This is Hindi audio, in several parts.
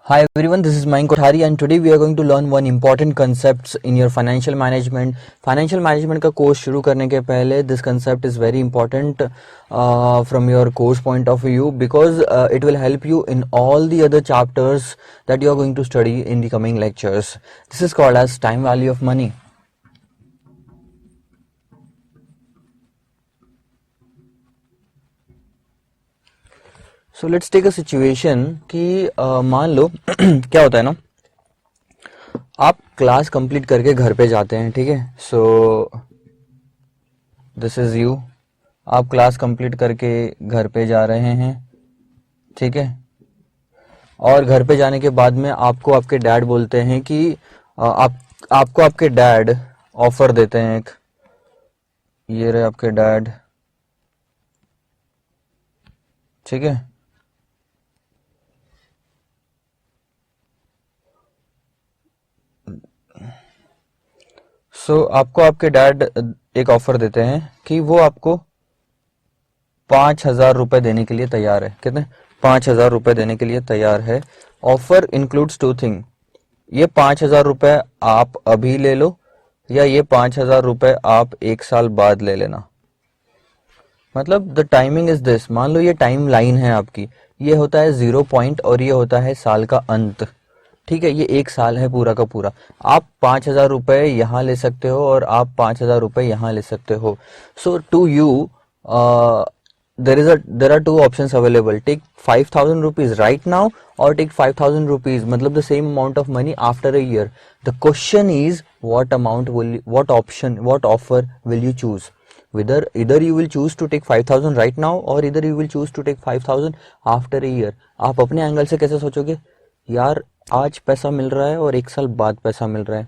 Hi everyone, this is Mayank Kothari and today we are going to learn one important concepts in your financial management. Financial management का कोर्स शुरू करने के पहले this concept is very important from your course point of view because it will help you in all the other chapters that you are going to study in the coming lectures. This is called as time value of money. So let's take a situation कि मान लो क्या होता है ना, आप क्लास कंप्लीट करके घर पे जाते हैं, ठीक है। सो दिस इज यू, आप क्लास कंप्लीट करके घर पे जा रहे हैं, ठीक है। और घर पे जाने के बाद में आपको आपके डैड बोलते हैं कि आपको आपके डैड ऑफर देते हैं एक, ये रहे आपके डैड, ठीक है। सो आपको आपके डैड एक ऑफर देते हैं कि वो आपको 5,000 रुपए देने के लिए तैयार है। कितने? 5,000 रुपए देने के लिए तैयार है। ऑफर इंक्लूड्स टू थिंग, ये 5,000 रुपए आप अभी ले लो या ये 5,000 रुपए आप एक साल बाद ले लेना। मतलब द टाइमिंग इज दिस, मान लो ये टाइम लाइन है आपकी, ये होता है 0 पॉइंट और ये होता है साल का अंत, ठीक है। ये एक साल है पूरा का पूरा। आप 5,000 रुपए यहाँ ले सकते हो और आप 5,000 रुपए यहाँ ले सकते हो। So to you there are two options available. Take 5,000 rupees right now or take 5,000 rupees, मतलब the same amount of money after a year. The question is what offer will you choose? Either you will choose to take 5,000 right now or either you will choose to take 5,000 after a year. आप अपने एंगल से कैसे सोचोगे, यार आज पैसा मिल रहा है और एक साल बाद पैसा मिल रहा है,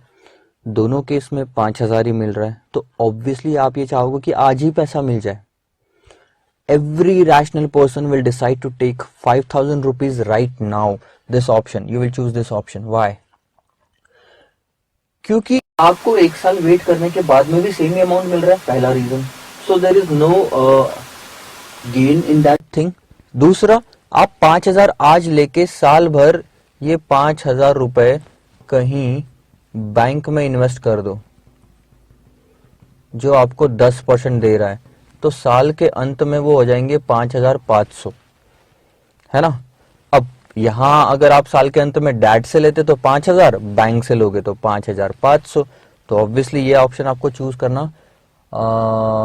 दोनों केस में 5,000 ही मिल रहा है, तो ऑब्वियसली आप ये चाहोगे कि आज ही पैसा मिल जाए। Every rational person will decide to take 5,000 rupees right now. This option, you will choose this option. Why? क्योंकि आपको एक साल वेट करने के बाद में भी सेम अमाउंट मिल रहा है, पहला reason. So there is no gain in that thing. दूसरा, आप 5,000 आज लेके साल भर ये 5,000 रुपए कहीं बैंक में इन्वेस्ट कर दो जो आपको 10% दे रहा है, तो साल के अंत में वो हो जाएंगे 5,500, है ना। अब यहां अगर आप साल के अंत में डैड से लेते तो 5,000, बैंक से लोगे तो 5,500, तो ऑब्वियसली ये ऑप्शन आपको चूज करना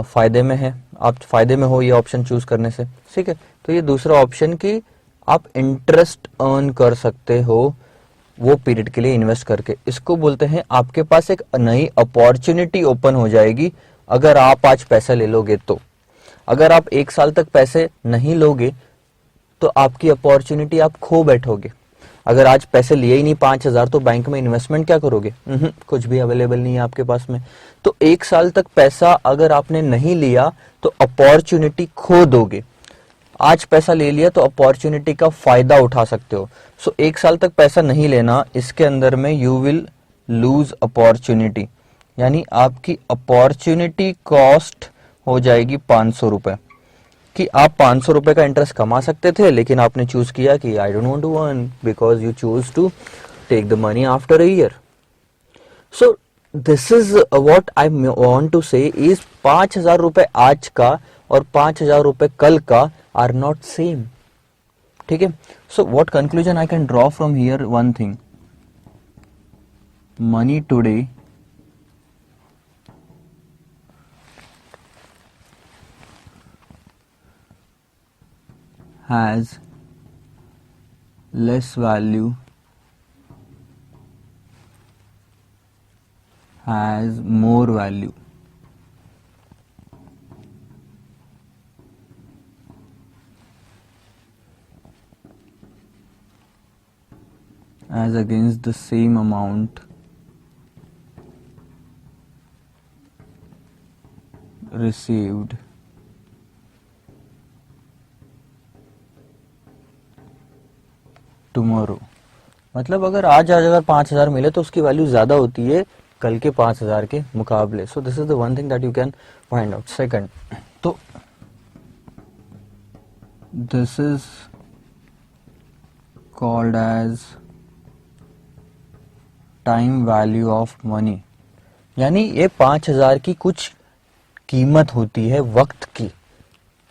फायदे में है, आप फायदे में हो ये ऑप्शन चूज करने से, ठीक है। तो ये दूसरा ऑप्शन कि आप इंटरेस्ट अर्न कर सकते हो वो पीरियड के लिए इन्वेस्ट करके, इसको बोलते हैं आपके पास एक नई अपॉर्चुनिटी ओपन हो जाएगी अगर आप आज पैसा ले लोगे तो। अगर आप एक साल तक पैसे नहीं लोगे तो आपकी अपॉर्चुनिटी आप खो बैठोगे। अगर आज पैसे लिए ही नहीं 5,000 तो बैंक में इन्वेस्टमेंट क्या करोगे? कुछ भी अवेलेबल नहीं है आपके पास में। तो एक साल तक पैसा अगर आपने नहीं लिया तो अपॉर्चुनिटी खो दोगे। आज पैसा ले लिया तो अपॉर्चुनिटी का फायदा उठा सकते हो। सो एक साल तक पैसा नहीं लेना, इसके अंदर में यू विल लूज अपॉर्चुनिटी, यानी आपकी अपॉर्चुनिटी कॉस्ट हो जाएगी 500 रुपए, कि आप 500 रुपए का इंटरेस्ट कमा सकते थे लेकिन आपने चूज किया कि I don't want to earn because you choose to take the money after a year. So this is what I want to say is 5,000 रुपए आज का और 5,000 रुपए कल का आर नॉट सेम, ठीक है। So what conclusion I can draw from here, one thing, money today has less value, has more value. As against the same amount received tomorrow. मतलब अगर आज अगर 5,000 मिले तो उसकी वैल्यू ज्यादा होती है कल के 5,000 के मुकाबले। So this is the one thing that you can find out. Second, तो this is called as time value of money, यानी ये 5,000 की कुछ कीमत होती है वक्त की।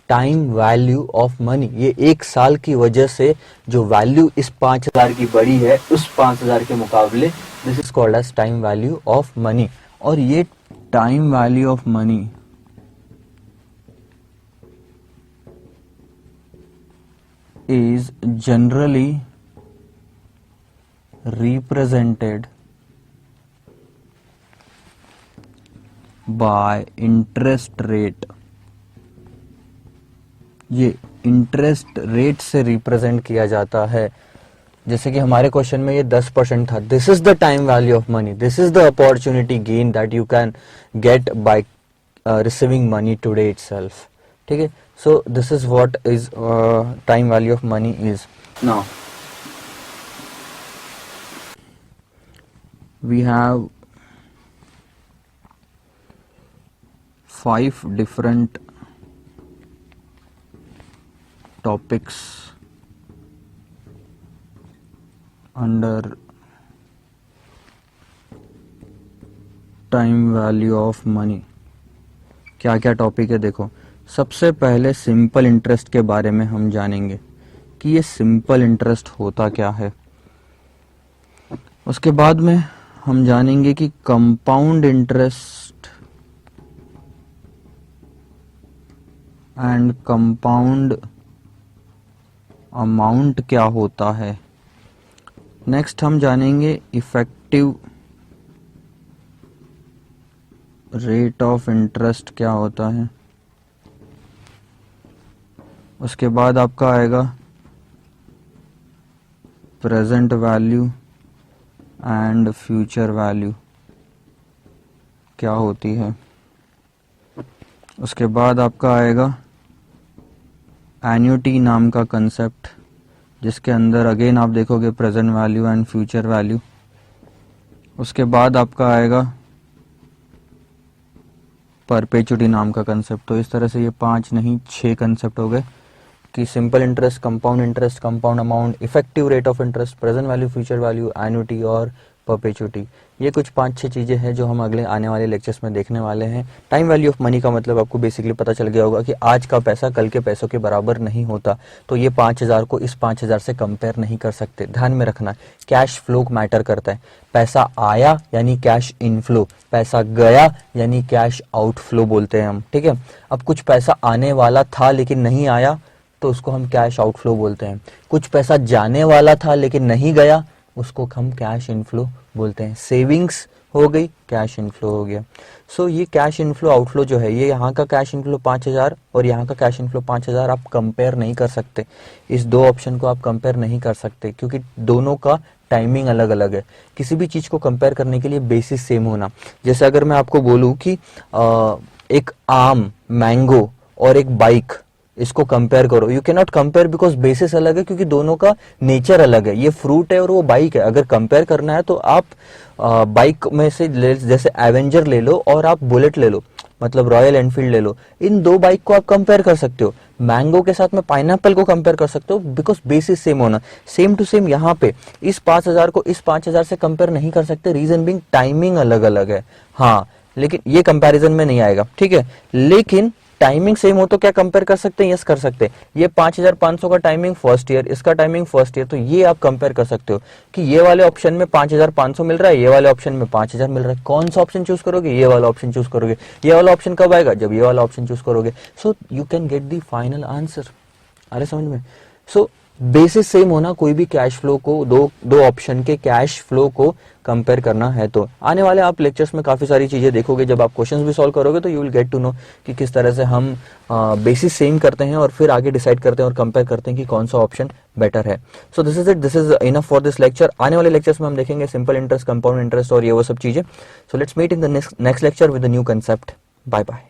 टाइम वैल्यू ऑफ मनी, ये एक साल की वजह से जो वैल्यू इस 5,000 की बढ़ी है उस 5,000 के मुकाबले, this is called as time value of money. और ये time value of money is generally represented by interest rate। ये इंटरेस्ट रेट से रिप्रेजेंट किया जाता है। जैसे कि हमारे क्वेश्चन में ये 10% था, this is the time value of money, this is the opportunity gain that you can get by receiving money today itself. ठीक है, so this is what is time value of money is. Now we have 5 different topics under time value of money. क्या क्या टॉपिक है देखो। सबसे पहले सिंपल इंटरेस्ट के बारे में हम जानेंगे कि ये सिंपल इंटरेस्ट होता क्या है। उसके बाद में हम जानेंगे कि compound interest and compound amount क्या होता है। नेक्स्ट हम जानेंगे इफेक्टिव रेट ऑफ इंटरेस्ट क्या होता है। उसके बाद आपका आएगा present value and future value क्या होती है। उसके बाद आपका आएगा एन्युटी नाम का कंसेप्ट, जिसके अंदर अगेन आप देखोगे present value and future value. उसके बाद आपका आएगा परपेचुटी नाम का कंसेप्ट। तो इस तरह से ये 5 नहीं 6 कंसेप्ट हो गए कि simple interest, compound amount, effective rate of interest, present value, future value, annuity और परपेचुटी। ये कुछ 5-6 चीजें हैं जो हम अगले आने वाले लेक्चर्स में देखने वाले हैं। टाइम वैल्यू ऑफ मनी का मतलब आपको बेसिकली पता चल गया होगा कि आज का पैसा कल के पैसों के बराबर नहीं होता, तो ये 5,000 को इस 5,000 से कंपेयर नहीं कर सकते। ध्यान में रखना, कैश फ्लो मैटर करता है। पैसा आया यानी कैश इनफ्लो, पैसा गया यानी कैश आउटफ्लो बोलते हैं हम। ठीक है, अब कुछ पैसा आने वाला था लेकिन नहीं आया तो उसको हम कैश आउटफ्लो बोलते हैं। कुछ पैसा जाने वाला था लेकिन नहीं गया, उसको हम कैश इनफ्लो बोलते हैं। सेविंग्स हो गई, कैश इनफ्लो हो गया। सो ये कैश इनफ्लो आउटफ्लो जो है, ये यहाँ का कैश इनफ्लो 5,000 और यहाँ का कैश इनफ्लो 5,000 आप कंपेयर नहीं कर सकते। इस दो ऑप्शन को आप कंपेयर नहीं कर सकते क्योंकि दोनों का टाइमिंग अलग अलग है। किसी भी चीज को कंपेयर करने के लिए बेसिस सेम होना। जैसे अगर मैं आपको बोलूं कि एक आम, मैंगो और एक बाइक, इसको कंपेयर करो, you can not compare because basis अलग है, क्योंकि दोनों का नेचर अलग है। ये फ्रूट है और वो बाइक है। अगर कंपेयर करना है तो आप बाइक में से जैसे एवेंजर ले लो और आप बुलेट ले लो, मतलब रॉयल एनफील्ड ले लो। इन दो बाइक को आप कंपेयर कर सकते हो। मैंगो के साथ में पाइनएप्पल को कंपेयर कर सकते हो बिकॉज बेसिस सेम होना। सेम टू सेम यहाँ पे इस 5,000 को इस 5,000 से कंपेयर नहीं कर सकते, रीजन बीइंग टाइमिंग अलग अलग है। हाँ, लेकिन ये कंपैरिजन में नहीं आएगा। ठीक है, लेकिन टाइमिंग सेम हो तो क्या कंपेयर कर सकते हैं? यस, कर सकते हैं। ये 5,500 का टाइमिंग फर्स्ट ईयर, इसका टाइमिंग फर्स्ट ईयर, तो ये आप कंपेयर कर सकते हो कि ये वाले ऑप्शन में 5,500 मिल रहा है, ये वाले ऑप्शन में 5,000 मिल रहा है। कौन सा ऑप्शन चूज करोगे? ये वाला ऑप्शन चूज करोगे। ये वाला ऑप्शन कब आएगा? जब ये वाला ऑप्शन चूज करोगे। So you can get the final answer. अरे समझ में? सो बेसिस सेम होना, कोई भी कैश फ्लो को, दो ऑप्शन के कैश फ्लो को कंपेयर करना है। तो आने वाले आप लेक्चर्स में काफी सारी चीजें देखोगे। जब आप क्वेश्चंस भी सॉल्व करोगे तो you will get to know कि किस तरह से हम बेसिस सेम करते हैं और फिर आगे डिसाइड करते हैं और कंपेयर करते हैं कि कौन सा ऑप्शन बेटर है। So this is it, this is enough for this lecture. आने वाले लेक्चर्स में हम देखेंगे सिंपल इंटरेस्ट, कंपाउंड इंटरेस्ट और ये वो सब चीजें। So let's meet in the next lecture with a new concept. Bye bye.